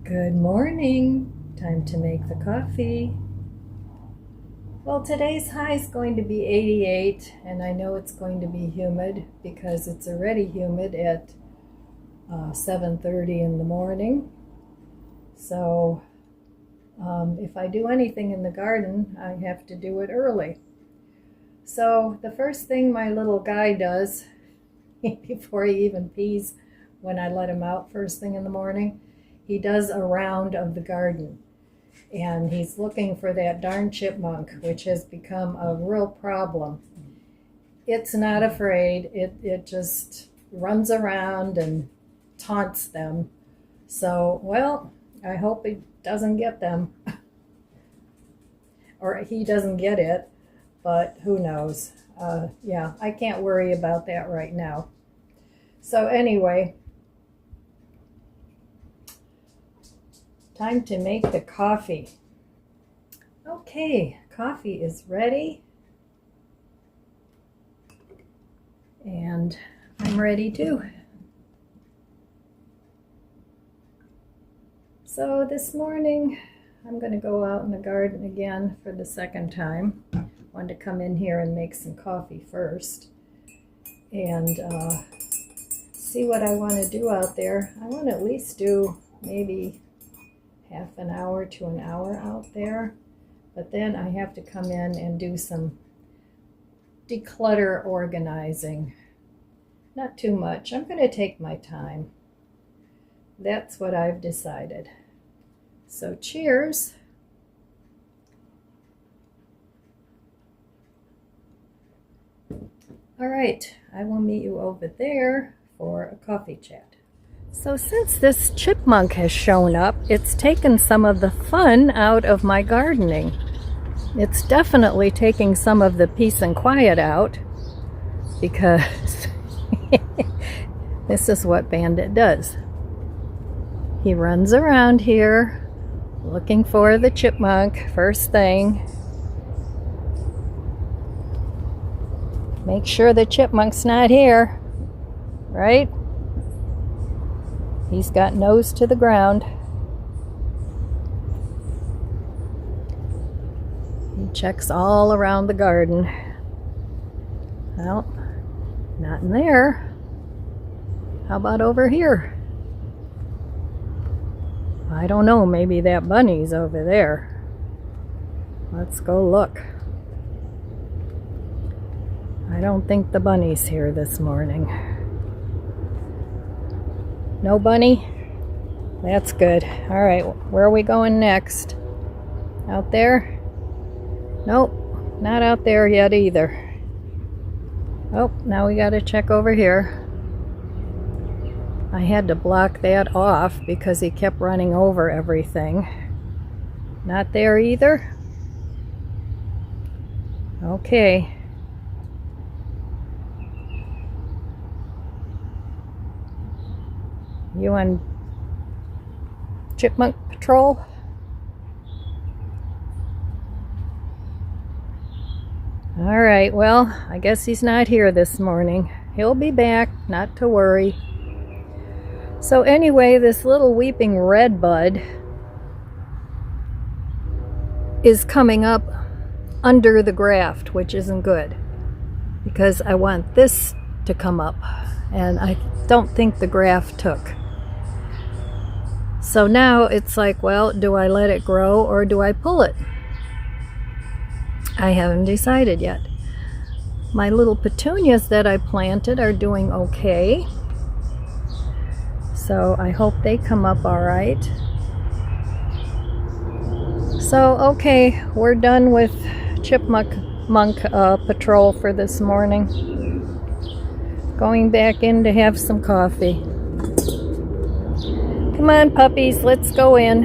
Good morning. Time to make the coffee. Well, today's high is going to be 88, and I know it's going to be humid because it's already humid at 7:30 in the morning. So if I do anything in the garden, I have to do it early. So the first thing my little guy does before he even pees, when I let him out first thing in the morning, he does a round of the garden. And he's looking for that darn chipmunk, which has become a real problem. It's not afraid. It just runs around and taunts them. So, well, I hope he doesn't get them. Or he doesn't get it, but who knows. Yeah, I can't worry about that right now. So anyway, time to make the coffee. Okay, coffee is ready. And I'm ready too. So this morning, I'm going to go out in the garden again for the second time. I wanted to come in here and make some coffee first. And see what I want to do out there. I want to at least do maybe half an hour to an hour out there, but then I have to come in and do some declutter organizing. Not too much. I'm going to take my time. That's what I've decided. So cheers. All right, I will meet you over there for a coffee chat. So since this chipmunk has shown up, it's taken some of the fun out of my gardening. It's definitely taking some of the peace and quiet out, because this is what Bandit does. He runs around here looking for the chipmunk first thing. Make sure the chipmunk's not here, right? He's got nose to the ground. He checks all around the garden. Well, not in there. How about over here? I don't know, maybe that bunny's over there. Let's go look. I don't think the bunny's here this morning. No bunny? That's good. All right, where are we going next? Out there? Nope, not out there yet either. Oh, now we gotta check over here. I had to block that off because he kept running over everything. Not there either? Okay. You on Chipmunk Patrol? All right, well, I guess he's not here this morning. He'll be back, not to worry. So anyway, this little weeping red bud is coming up under the graft, which isn't good, because I want this to come up, and I don't think the graft took. So now it's like, well, do I let it grow or do I pull it? I haven't decided yet. My little petunias that I planted are doing okay. So I hope they come up all right. So, okay, we're done with Chipmunk Patrol for this morning. Going back in to have some coffee. Come on, puppies, let's go in.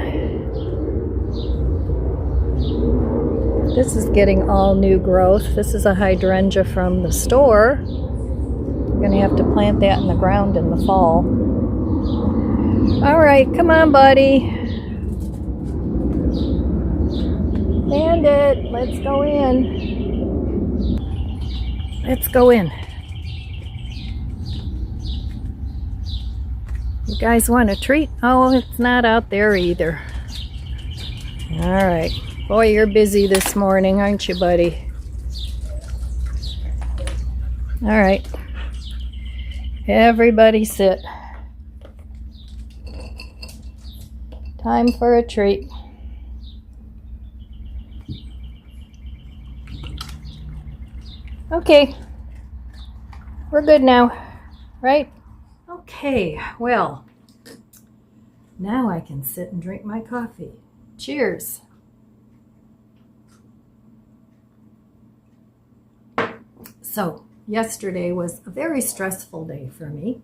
This is getting all new growth. This is a hydrangea from the store. I'm going to have to plant that in the ground in the fall. All right, come on, buddy. Bandit, let's go in. Let's go in. You guys want a treat? Oh, it's not out there either. All right. Boy, you're busy this morning, aren't you, buddy? All right. Everybody sit. Time for a treat. Okay. We're good now, right? Okay, well, now I can sit and drink my coffee. Cheers. So, yesterday was a very stressful day for me.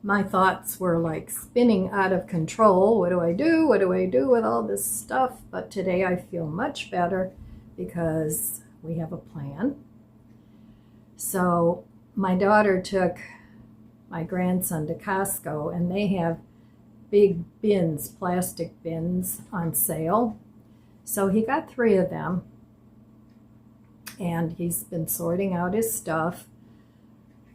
My thoughts were like spinning out of control. What do I do? What do I do with all this stuff? But today I feel much better because we have a plan. So my daughter took my grandson to Costco, and they have big bins, plastic bins on sale. So he got 3 of them, and he's been sorting out his stuff.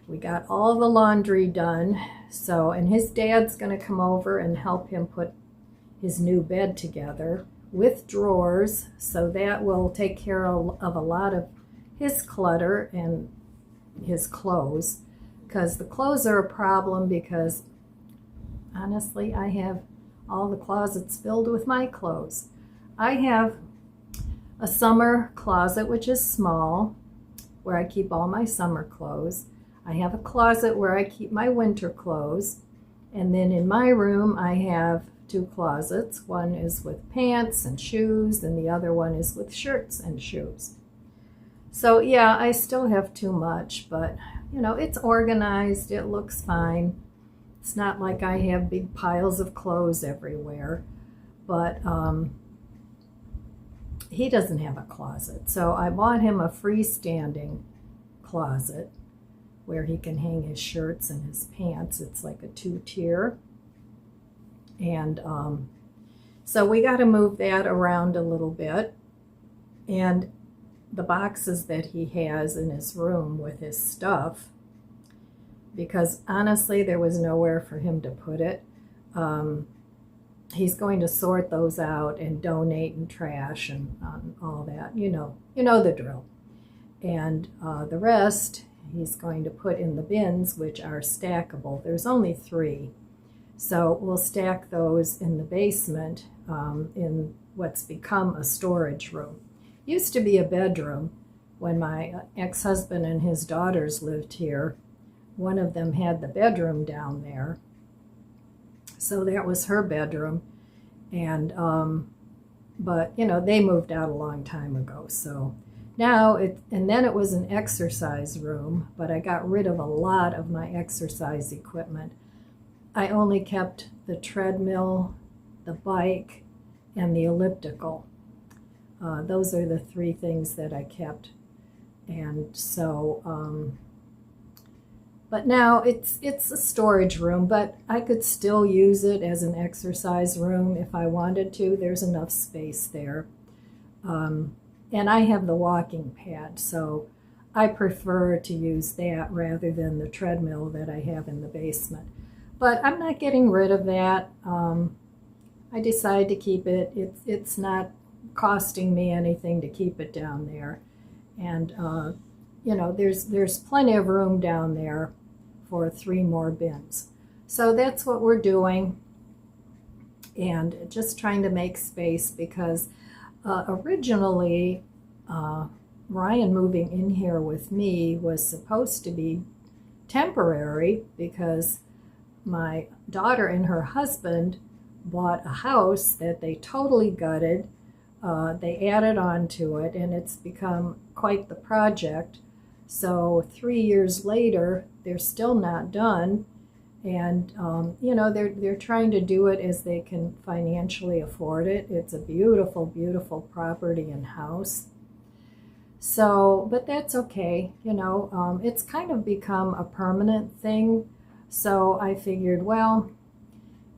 We got all the laundry done. So, and his dad's going to come over and help him put his new bed together with drawers. So that will take care of a lot of his clutter and his clothes, because the clothes are a problem, because honestly I have all the closets filled with my clothes. I have a summer closet, which is small, where I keep all my summer clothes. I have a closet where I keep my winter clothes, and then in my room I have 2 closets. One is with pants and shoes, and the other one is with shirts and shoes. So yeah, I still have too much, but you know, it's organized, it looks fine. It's not like I have big piles of clothes everywhere, but he doesn't have a closet. So I bought him a freestanding closet where he can hang his shirts and his pants. It's like a 2-tier. And so we got to move that around a little bit. And the boxes that he has in his room with his stuff, because honestly there was nowhere for him to put it. He's going to sort those out and donate and trash and all that. You know the drill. And the rest he's going to put in the bins, which are stackable. There's only 3. So we'll stack those in the basement in what's become a storage room. Used to be a bedroom when my ex-husband and his daughters lived here. One of them had the bedroom down there. So that was her bedroom. And but you know, they moved out a long time ago. So now and then it was an exercise room, but I got rid of a lot of my exercise equipment. I only kept the treadmill, the bike, and the elliptical. Those are the 3 things that I kept. And so, but now it's a storage room, but I could still use it as an exercise room if I wanted to. There's enough space there. And I have the walking pad, so I prefer to use that rather than the treadmill that I have in the basement. But I'm not getting rid of that. I decided to keep it. It's not costing me anything to keep it down there. And you know, there's plenty of room down there for 3 more bins. So that's what we're doing, and just trying to make space, because originally Ryan moving in here with me was supposed to be temporary, because my daughter and her husband bought a house that they totally gutted. They added on to it, and it's become quite the project. So 3 years later, they're still not done, and you know, they're trying to do it as they can financially afford it. It's a beautiful, beautiful property and house. So, but that's okay. You know, it's kind of become a permanent thing. So I figured, well,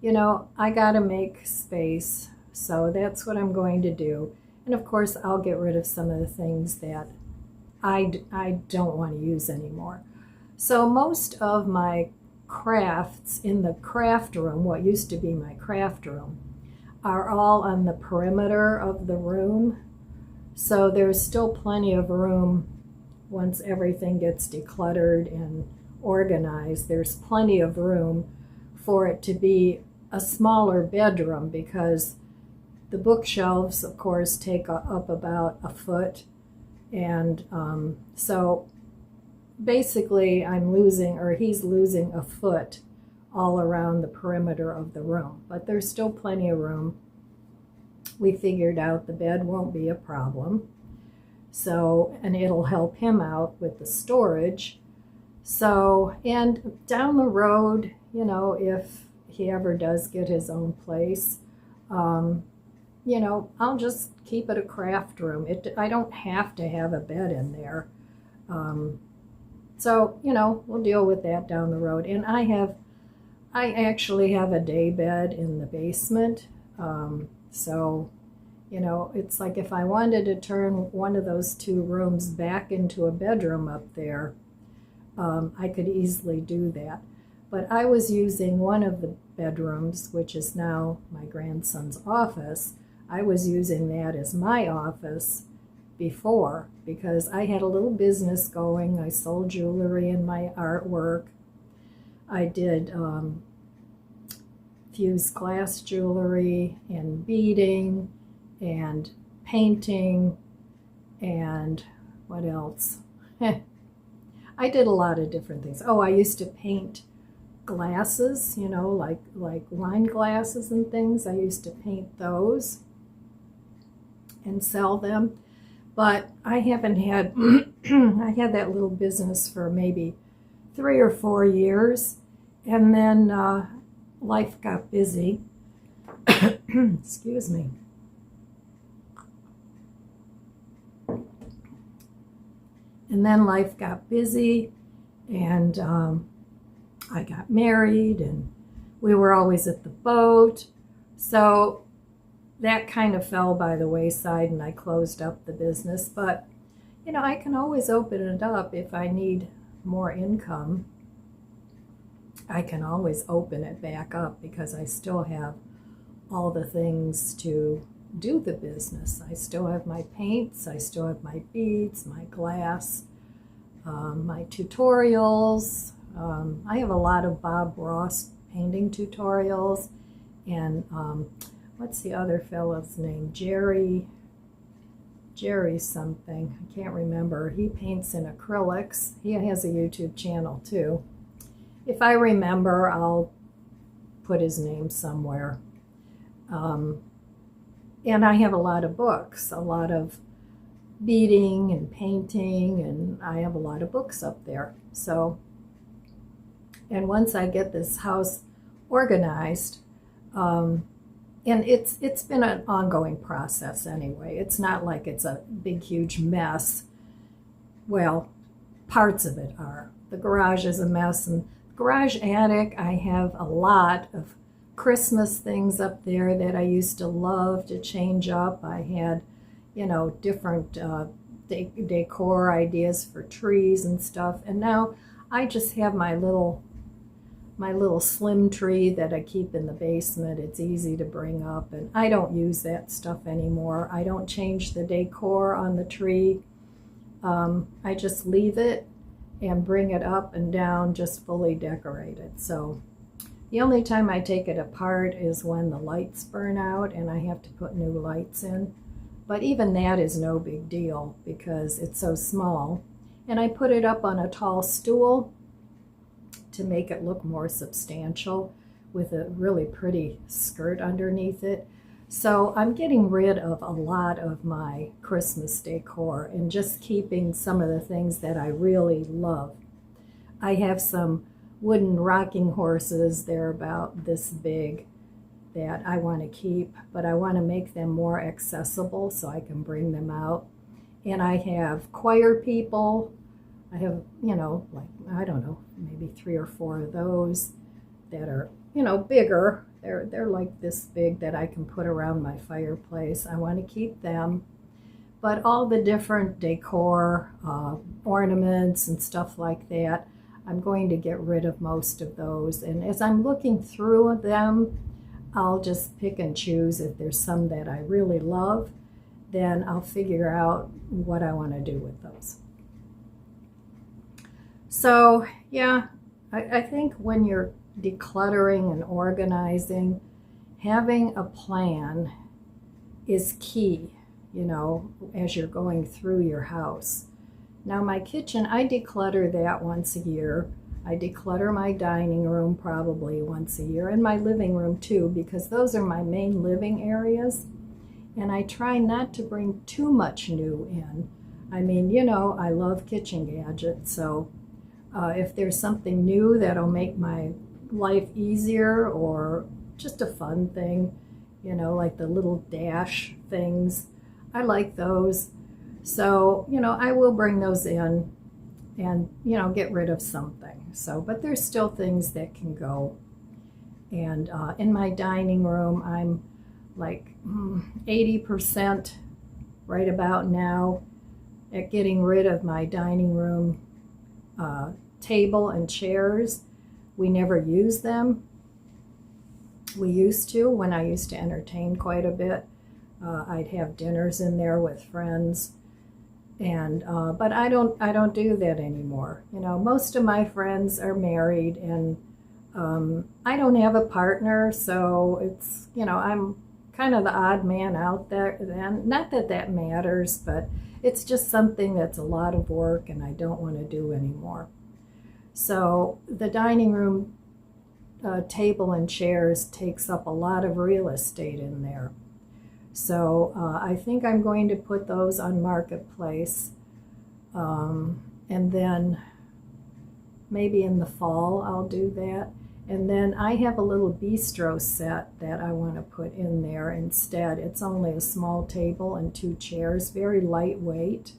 you know, I got to make space. So that's what I'm going to do. And of course, I'll get rid of some of the things that I don't want to use anymore. So most of my crafts in the craft room, what used to be my craft room, are all on the perimeter of the room. So there's still plenty of room once everything gets decluttered and organized. There's plenty of room for it to be a smaller bedroom, because the bookshelves, of course, take up about a foot. And so basically he's losing a foot all around the perimeter of the room. But there's still plenty of room. We figured out the bed won't be a problem. So, and it'll help him out with the storage. So, and down the road, you know, if he ever does get his own place, you know, I'll just keep it a craft room. I don't have to have a bed in there. So, you know, we'll deal with that down the road. And I actually have a day bed in the basement. So, you know, it's like if I wanted to turn one of those two rooms back into a bedroom up there, I could easily do that. But I was using one of the bedrooms, which is now my grandson's office. I was using that as my office before, because I had a little business going. I sold jewelry and my artwork. I did fused glass jewelry and beading and painting and what else? I did a lot of different things. Oh, I used to paint glasses, you know, like wine glasses and things. I used to paint those and sell them. But I haven't had, I had that little business for maybe 3 or 4 years. And then life got busy. Excuse me. And then life got busy, and I got married, and we were always at the boat. So that kind of fell by the wayside, and I closed up the business. But, you know, I can always open it up if I need more income. I can always open it back up, because I still have all the things to do the business. I still have my paints, I still have my beads, my glass, my tutorials. I have a lot of Bob Ross painting tutorials, and what's the other fellow's name? Jerry something. I can't remember. He paints in acrylics. He has a YouTube channel too. If I remember, I'll put his name somewhere. And I have a lot of books, a lot of beading and painting, and I have a lot of books up there. So, and once I get this house organized, and it's been an ongoing process anyway. It's not like it's a big, huge mess. Well, parts of it are. The garage is a mess, and the garage attic, I have a lot of Christmas things up there that I used to love to change up. I had, you know, different decor ideas for trees and stuff. And now I just have my little slim tree that I keep in the basement. It's easy to bring up, and I don't use that stuff anymore. I don't change the decor on the tree. I just leave it and bring it up and down just fully decorated. So the only time I take it apart is when the lights burn out and I have to put new lights in. But even that is no big deal because it's so small. And I put it up on a tall stool to make it look more substantial with a really pretty skirt underneath it. So I'm getting rid of a lot of my Christmas decor and just keeping some of the things that I really love. I have some wooden rocking horses. They're about this big that I want to keep, but I want to make them more accessible so I can bring them out. And I have choir people. I have, you know, like, I don't know, maybe 3 or 4 of those that are, you know, bigger. They're like this big that I can put around my fireplace. I want to keep them. But all the different decor, ornaments and stuff like that, I'm going to get rid of most of those. And as I'm looking through them, I'll just pick and choose. If there's some that I really love, then I'll figure out what I want to do with those. So yeah, I think when you're decluttering and organizing, having a plan is key, you know, as you're going through your house. Now my kitchen, I declutter that once a year. I declutter my dining room probably once a year, and my living room too, because those are my main living areas. And I try not to bring too much new in. I mean, you know, I love kitchen gadgets, so if there's something new that'll make my life easier, or just a fun thing, you know, like the little dash things, I like those. So, you know, I will bring those in and, you know, get rid of something. So, but there's still things that can go. And in my dining room, I'm like 80% right about now at getting rid of my dining room table and chairs. We never use them. We used to, when I used to entertain quite a bit. I'd have dinners in there with friends, and but I don't do that anymore. You know, most of my friends are married, and I don't have a partner, so it's, you know, I'm kind of the odd man out there then. Not that that matters, but it's just something that's a lot of work and I don't want to do anymore. So the dining room table and chairs takes up a lot of real estate in there. So I think I'm going to put those on Marketplace, and then maybe in the fall I'll do that. And then I have a little bistro set that I want to put in there instead. It's only a small table and 2 chairs, very lightweight.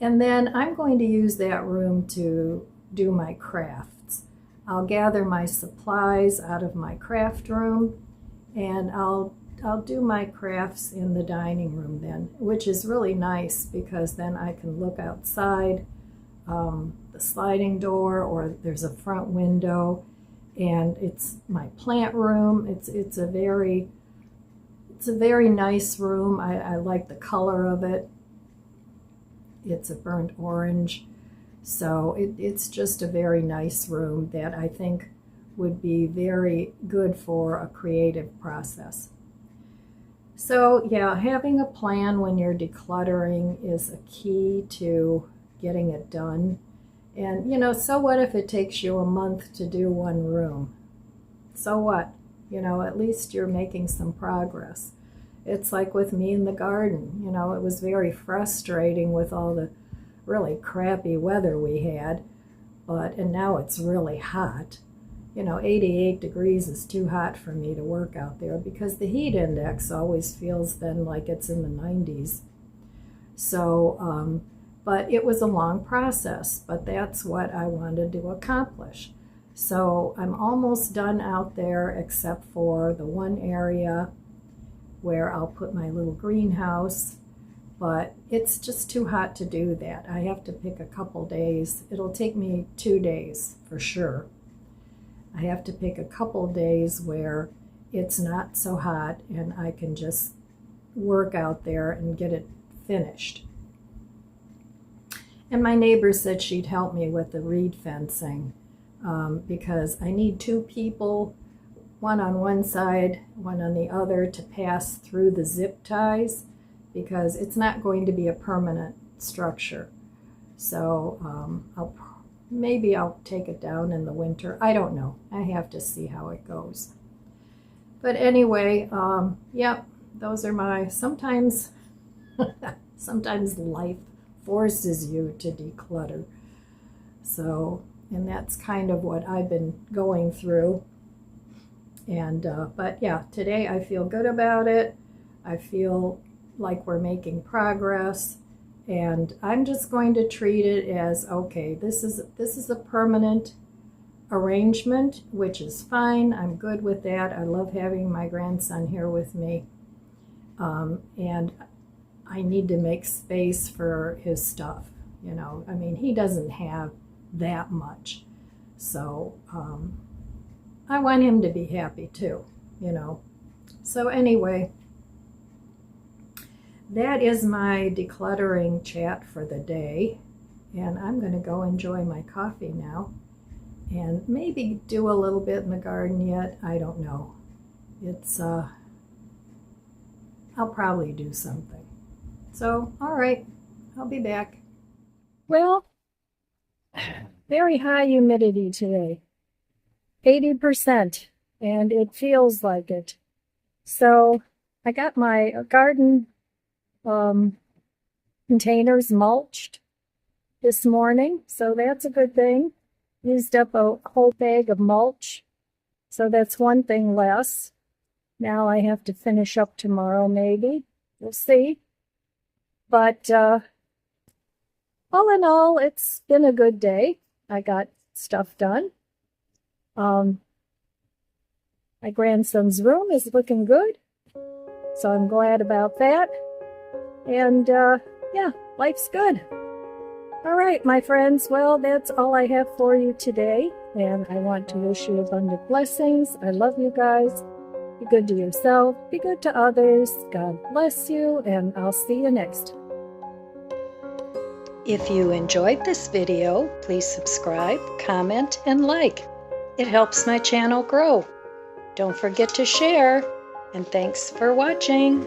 And then I'm going to use that room to do my crafts. I'll gather my supplies out of my craft room, and I'll do my crafts in the dining room then, which is really nice because then I can look outside the sliding door, or there's a front window, and it's my plant room. It's a very nice room. I like the color of it. It's a burnt orange. So it's just a very nice room that I think would be very good for a creative process. So yeah, having a plan when you're decluttering is a key to getting it done. And you know, so what if it takes you a month to do one room? So what? You know, at least you're making some progress. It's like with me in the garden. You know, it was very frustrating with all the really crappy weather we had, and now it's really hot. You know, 88 degrees is too hot for me to work out there because the heat index always feels then like it's in the 90s. So, but it was a long process, but that's what I wanted to accomplish. So I'm almost done out there except for the one area where I'll put my little greenhouse, but it's just too hot to do that. I have to pick a couple days. It'll take me 2 days for sure. I have to pick a couple days where it's not so hot and I can just work out there and get it finished. And my neighbor said she'd help me with the reed fencing because I need 2 people, one on one side, one on the other, to pass through the zip ties, because it's not going to be a permanent structure. So maybe I'll take it down in the winter. I don't know. I have to see how it goes. But anyway, yep, those are my, sometimes life forces you to declutter. So, and that's kind of what I've been going through. And, but yeah, today I feel good about it. I feel like we're making progress, and I'm just going to treat it as, okay, this is a permanent arrangement, which is fine. I'm good with that. I love having my grandson here with me, and I need to make space for his stuff. You know, I mean, he doesn't have that much. So I want him to be happy too, you know. So anyway, that is my decluttering chat for the day. And I'm going to go enjoy my coffee now and maybe do a little bit in the garden yet. I don't know. It's, I'll probably do something. So, all right, I'll be back. Well, very high humidity today, 80%, and it feels like it. So I got my garden containers mulched this morning, so that's a good thing. Used up a whole bag of mulch, so that's one thing less. Now I have to finish up tomorrow, maybe. We'll see. But all in all, it's been a good day. I got stuff done. My grandson's room is looking good, so I'm glad about that. And yeah, life's good. All right, my friends, well, that's all I have for you today, and I want to wish you abundant blessings. I love you guys. Be good to yourself, be good to others. God bless you, and I'll see you next time. If you enjoyed this video, please subscribe, comment, and like. It helps my channel grow. Don't forget to share, and thanks for watching.